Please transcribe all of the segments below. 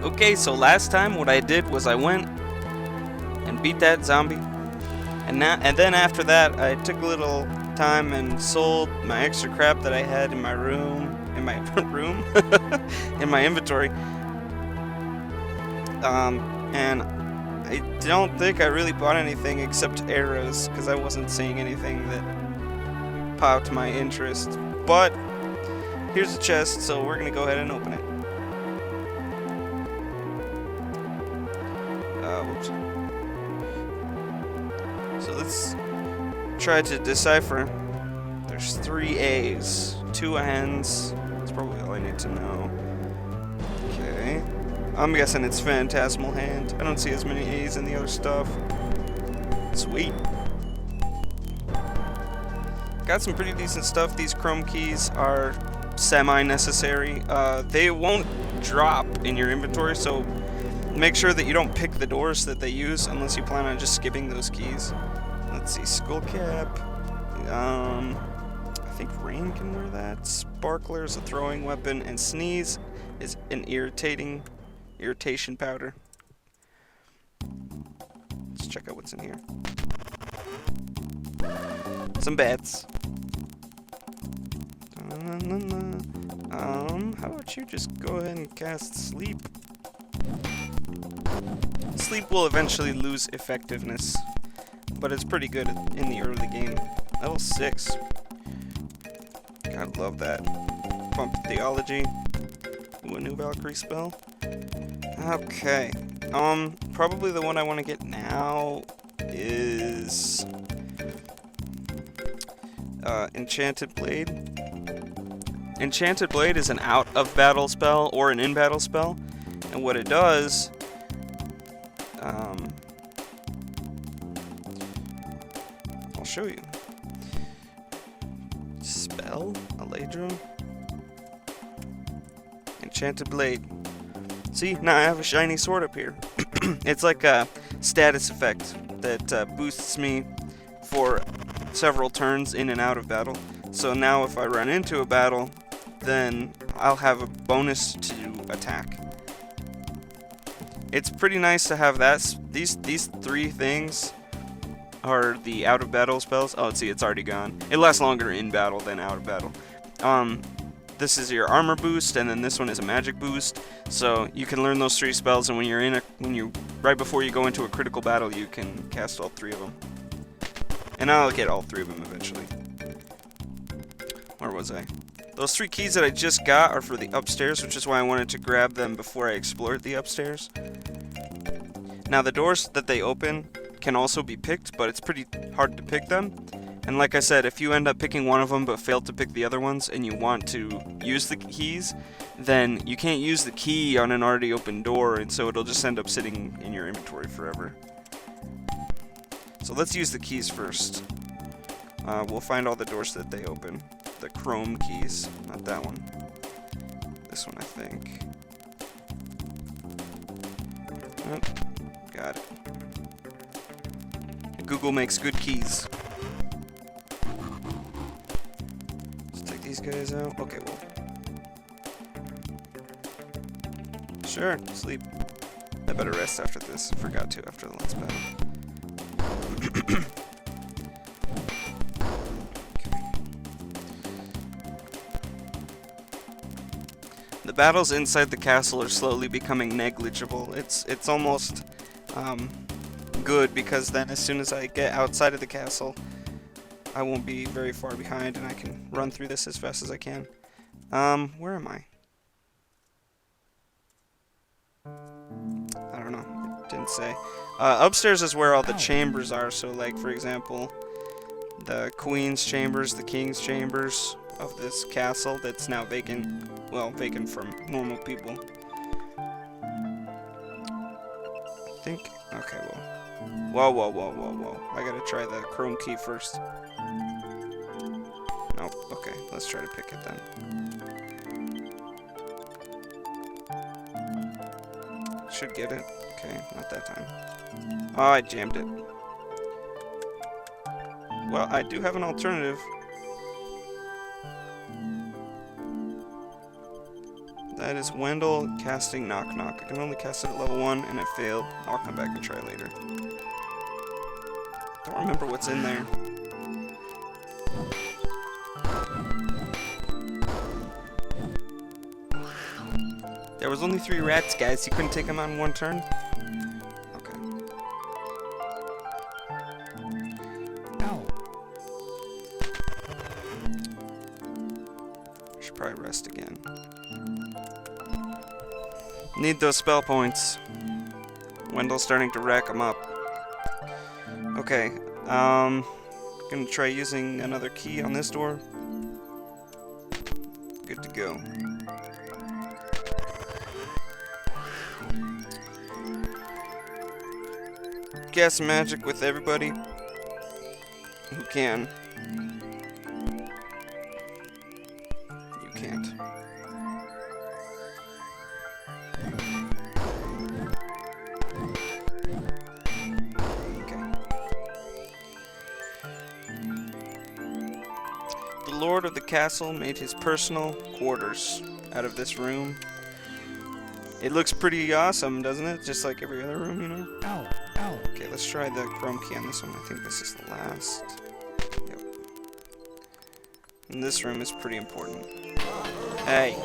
Okay, so last time what I did was I went and beat that zombie. And then after that, I took a little time and sold my extra crap that I had in my room, in my inventory. And I don't think I really bought anything except arrows, because I wasn't seeing anything that popped my interest. But here's a chest, so we're gonna go ahead and open it. Whoops. So let's try to decipher. There's 3 A's, 2 N's. That's probably all I need to know. Okay. I'm guessing it's Phantasmal Hand. I don't see as many A's in the other stuff. Sweet. Got some pretty decent stuff. These chrome keys are semi-necessary. They won't drop in your inventory, so make sure that you don't pick the doors that they use unless you plan on just skipping those keys. Let's see, skull cap. I think Rain can wear that. Sparkler is a throwing weapon, and Sneeze is an irritation powder. Let's check out what's in here. Some bats. How about you just go ahead and cast Sleep? Sleep will eventually lose effectiveness, but it's pretty good in the early game. Level 6. God, love that. Pump Theology. Ooh, a new Valkyrie spell. Okay. Probably the one I want to get now is Enchanted Blade. Enchanted Blade is an out-of-battle spell or an in-battle spell, and what it does, I'll show you. Spell? Aledra? Enchanted Blade. See, now I have a shiny sword up here. It's like a status effect that boosts me for several turns in and out of battle. So now if I run into a battle, then I'll have a bonus to attack. It's pretty nice to have that. These 3 things are the out of battle spells. Oh, see, it's already gone. It lasts longer in battle than out of battle. This is your armor boost, and then this one is a magic boost. So you can learn those 3 spells, and right before you go into a critical battle, you can cast all 3 of them. And I'll get all 3 of them eventually. Where was I? Those 3 keys that I just got are for the upstairs, which is why I wanted to grab them before I explored the upstairs. Now, the doors that they open can also be picked, but it's pretty hard to pick them. And like I said, if you end up picking one of them but fail to pick the other ones and you want to use the keys, then you can't use the key on an already open door, and so it'll just end up sitting in your inventory forever. So let's use the keys first. We'll find all the doors that they open. The chrome keys, not that one. This one, I think. Oh, got it. Google makes good keys. Let's take these guys out. Okay, well. Sure, sleep. I better rest after this. Forgot to after the last battle. The battles inside the castle are slowly becoming negligible. It's almost good, because then as soon as I get outside of the castle, I won't be very far behind and I can run through this as fast as I can. Where am I? I don't know. It didn't say. Upstairs is where all the chambers are. So, like, for example, the Queen's chambers, the King's chambers of this castle that's now vacant. Well, vacant from normal people. I think. Okay, well. Whoa. I gotta try the chrome key first. Nope. Okay, let's try to pick it then. Should get it. Okay, not that time. Oh, I jammed it. Well, I do have an alternative. That is Wendell casting Knock Knock. I can only cast it at level 1, and I failed. I'll come back and try later. Don't remember what's in there. There was only 3 rats, guys. You couldn't take them out in 1 turn? Okay. Ow. I should probably rest again. Need those spell points. Wendell's starting to rack them up. Okay, gonna try using another key on this door. Good to go. Cast magic with everybody who can. You can't. The lord of the castle made his personal quarters out of this room. It looks pretty awesome, doesn't it? Just like every other room, you know? Ow, ow. Okay, let's try the chrome key on this one. I think this is the last. Yep. And this room is pretty important. Hey.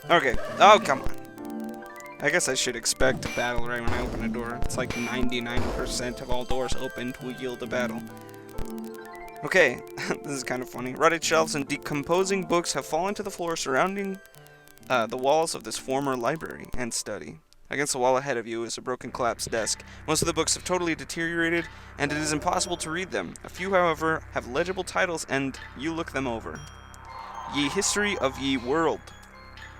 Okay. Oh, come on. I guess I should expect a battle right when I open a door. It's like 99% of all doors opened will yield a battle. Okay, this is kind of funny. Rotted shelves and decomposing books have fallen to the floor surrounding the walls of this former library and study. Against the wall ahead of you is a broken collapsed desk. Most of the books have totally deteriorated, and it is impossible to read them. A few, however, have legible titles, and you look them over. Ye History of Ye World.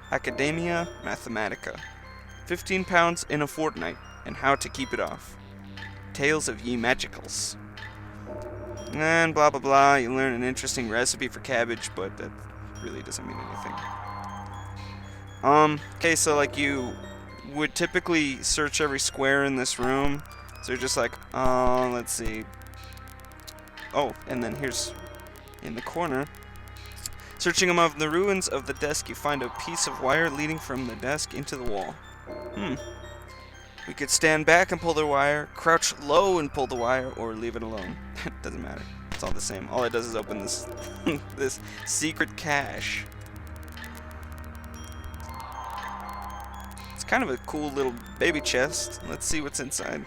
Academia Mathematica. £15 in a fortnight, and how to keep it off. Tales of Ye Magicals. And blah blah blah, you learn an interesting recipe for cabbage, but that really doesn't mean anything. Okay, so like you would typically search every square in this room. So you're just like, let's see. Oh, and then here's in the corner. Searching among the ruins of the desk, you find a piece of wire leading from the desk into the wall. We could stand back and pull the wire, crouch low and pull the wire, or leave it alone. It doesn't matter. It's all the same. All it does is open this this secret cache. It's kind of a cool little baby chest. Let's see what's inside.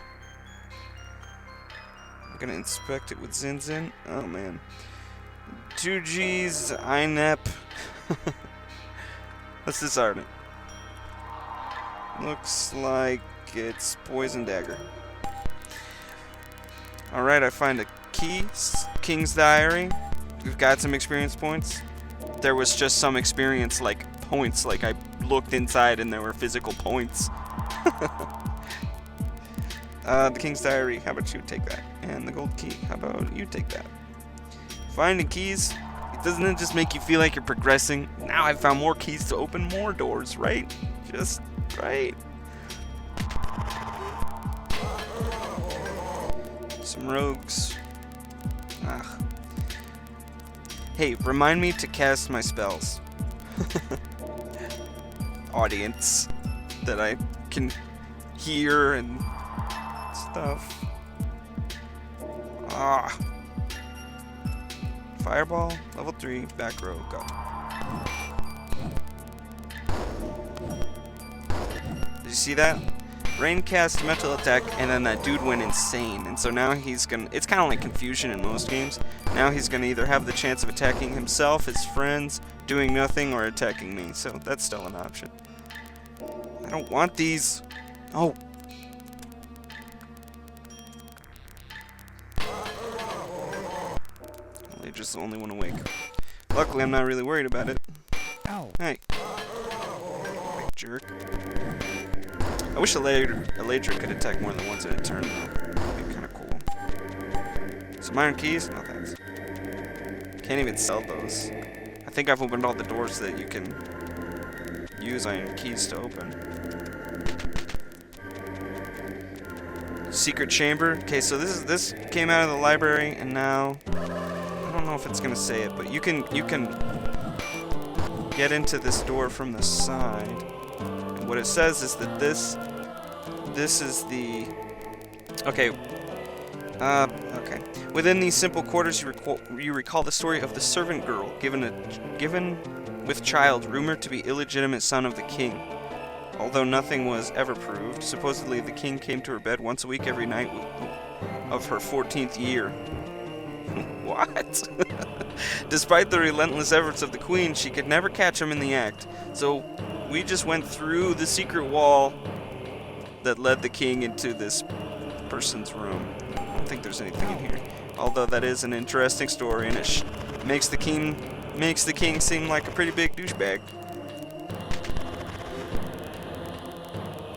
I'm gonna inspect it with Zin Zin. Oh man. 2G's INEP. Let's discard it. Looks like it's Poison Dagger. Alright, I find a key. King's Diary. We've got some experience points. There was just some experience, like, points. Like, I looked inside and there were physical points. The King's Diary. How about you take that? And the gold key. How about you take that? Finding keys, doesn't it just make you feel like you're progressing? Now I've found more keys to open more doors, right? Just right. Some rogues. Ugh. Hey, remind me to cast my spells. Audience that I can hear and stuff. Ah. Fireball, level 3, back row, go. Did you see that? Rain cast mental attack, and then that dude went insane. And so now he's gonna, it's kind of like confusion in most games. Now he's gonna either have the chance of attacking himself, his friends, doing nothing, or attacking me. So that's still an option. I don't want these. Oh. Just the only one awake. Luckily, I'm not really worried about it. Ow. Hey. Big jerk. I wish a Ladra could attack more than once in a turn, though. That'd be kind of cool. Some iron keys? No thanks. Can't even sell those. I think I've opened all the doors that you can use iron keys to open. Secret chamber. Okay, so this came out of the library, and now I don't know if it's gonna say it, but you can get into this door from the side. And what it says is that this is the okay. Okay. Within these simple quarters, you recall the story of the servant girl given with child, rumored to be illegitimate son of the king. Although nothing was ever proved, supposedly the king came to her bed once a week every night of her 14th year. What? Despite the relentless efforts of the queen, she could never catch him in the act. So we just went through the secret wall that led the king into this person's room. I don't think there's anything in here. Although that is an interesting story, and it makes the king seem like a pretty big douchebag.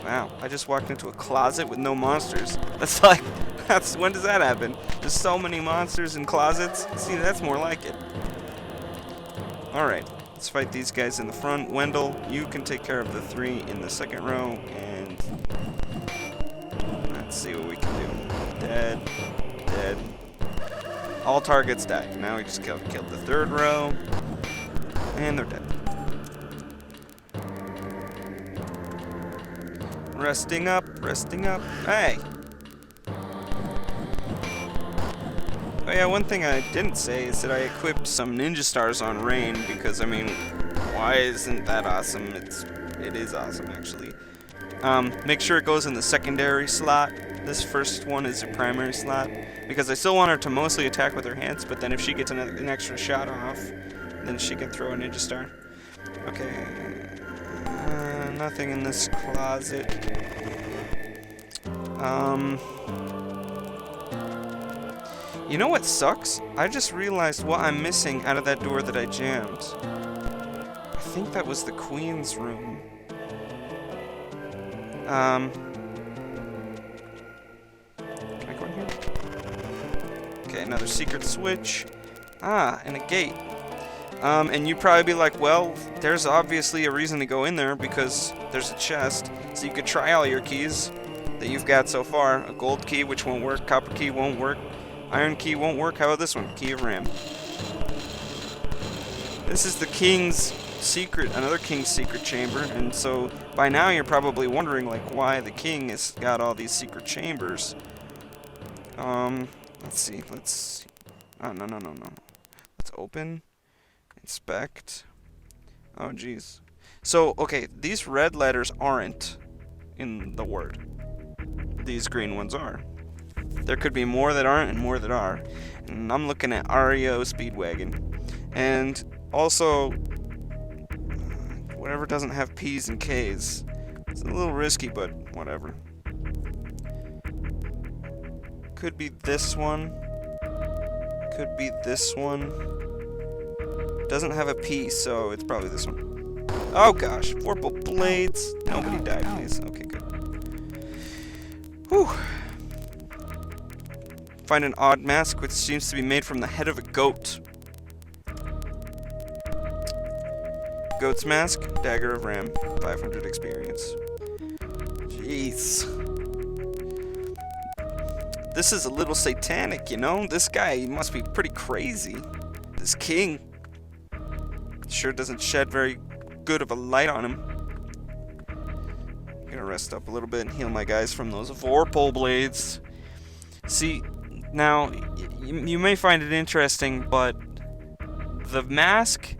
Wow, I just walked into a closet with no monsters. When does that happen? There's so many monsters in closets. See, that's more like it. Alright, let's fight these guys in the front. Wendell, you can take care of the 3 in the second row, and let's see what we can do. Dead. Dead. All targets died. Now we just killed the 3rd row, and they're dead. Resting up, resting up. Hey! Oh yeah, one thing I didn't say is that I equipped some ninja stars on Rain, because, I mean, why isn't that awesome? It is awesome, actually. Make sure it goes in the secondary slot. This first one is a primary slot, because I still want her to mostly attack with her hands, but then if she gets an extra shot off, then she can throw a ninja star. Okay. Nothing in this closet. You know what sucks? I just realized what I'm missing out of that door that I jammed. I think that was the queen's room. Can I go in here? Okay, another secret switch. Ah, and a gate. And you'd probably be like, well, there's obviously a reason to go in there because there's a chest. So you could try all your keys that you've got so far. A gold key, which won't work. Copper key won't work. Iron key won't work. How about this one? Key of Ram. This is the king's secret, another king's secret chamber. And so by now you're probably wondering, like, why the king has got all these secret chambers. Let's see. Oh, no. Let's open. Inspect. Oh, jeez. So, okay, these red letters aren't in the word. These green ones are. There could be more that aren't and more that are. And I'm looking at REO Speedwagon. And also, whatever doesn't have P's and K's. It's a little risky, but whatever. Could be this one. Could be this one. Doesn't have a P, so it's probably this one. Oh gosh, Vorpal Blades. Nobody died, please. Okay, good. Whew. Find an odd mask which seems to be made from the head of a goat. Goat's mask, Dagger of Ram, 500 experience. Jeez. This is a little satanic, you know? This guy must be pretty crazy. This king sure doesn't shed very good of a light on him. I'm gonna rest up a little bit and heal my guys from those Vorpal Blades. See, now, you may find it interesting, but the mask,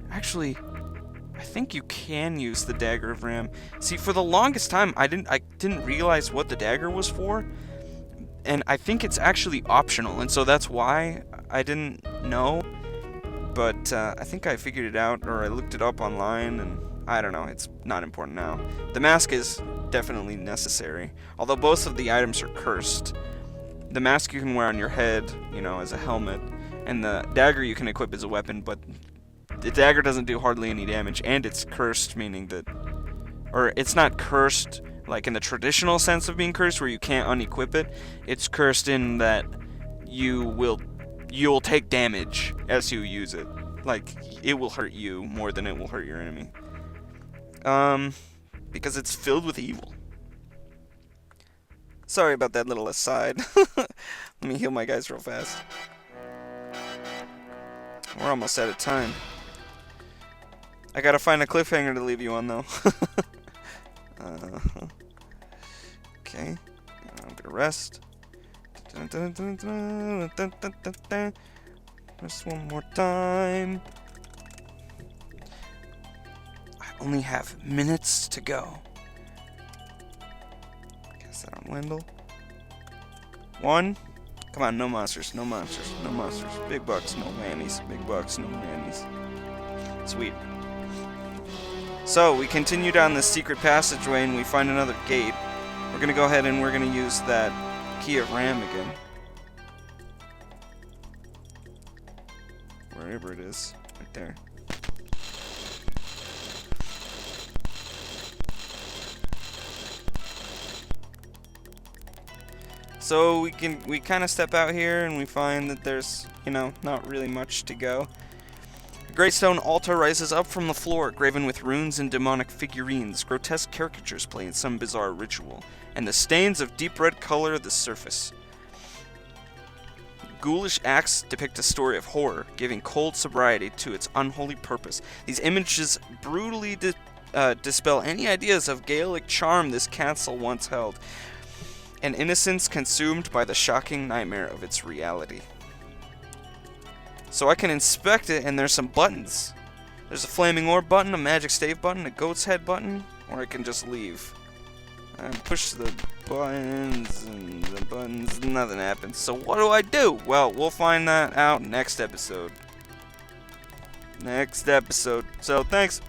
actually, I think you can use the Dagger of Ram. See, for the longest time, I didn't realize what the dagger was for, and I think it's actually optional, and so that's why I didn't know. But I think I figured it out, or I looked it up online, and I don't know, it's not important now. The mask is definitely necessary, although both of the items are cursed. The mask you can wear on your head, you know, as a helmet, and the dagger you can equip as a weapon, but the dagger doesn't do hardly any damage, and it's cursed, meaning that, or it's not cursed like in the traditional sense of being cursed, where you can't unequip it. It's cursed in that you'll take damage as you use it. Like, it will hurt you more than it will hurt your enemy. Because it's filled with evil. Sorry about that little aside. Let me heal my guys real fast. We're almost out of time. I gotta find a cliffhanger to leave you on, though. Okay. I'm gonna rest. Just one more time. I only have minutes to go. Cast that on Wendell. 1. Come on, no monsters, no monsters, no monsters. Big bucks, no whammies. Big bucks, no whammies. Sweet. So, we continue down this secret passageway and we find another gate. We're gonna go ahead and we're gonna use that key of Ram again. Wherever it is. Right there. So we kind of step out here and we find that there's, not really much to go. A great stone altar rises up from the floor, graven with runes and demonic figurines. Grotesque caricatures play in some bizarre ritual, and the stains of deep red color the surface. Ghoulish acts depict a story of horror, giving cold sobriety to its unholy purpose. These images brutally dispel any ideas of Gaelic charm this castle once held, an innocence consumed by the shocking nightmare of its reality. So I can inspect it, and there's some buttons. There's a flaming orb button, a magic stave button, a goat's head button, or I can just leave. I push the buttons, and the buttons, nothing happens. So what do I do? Well, we'll find that out next episode. So thanks.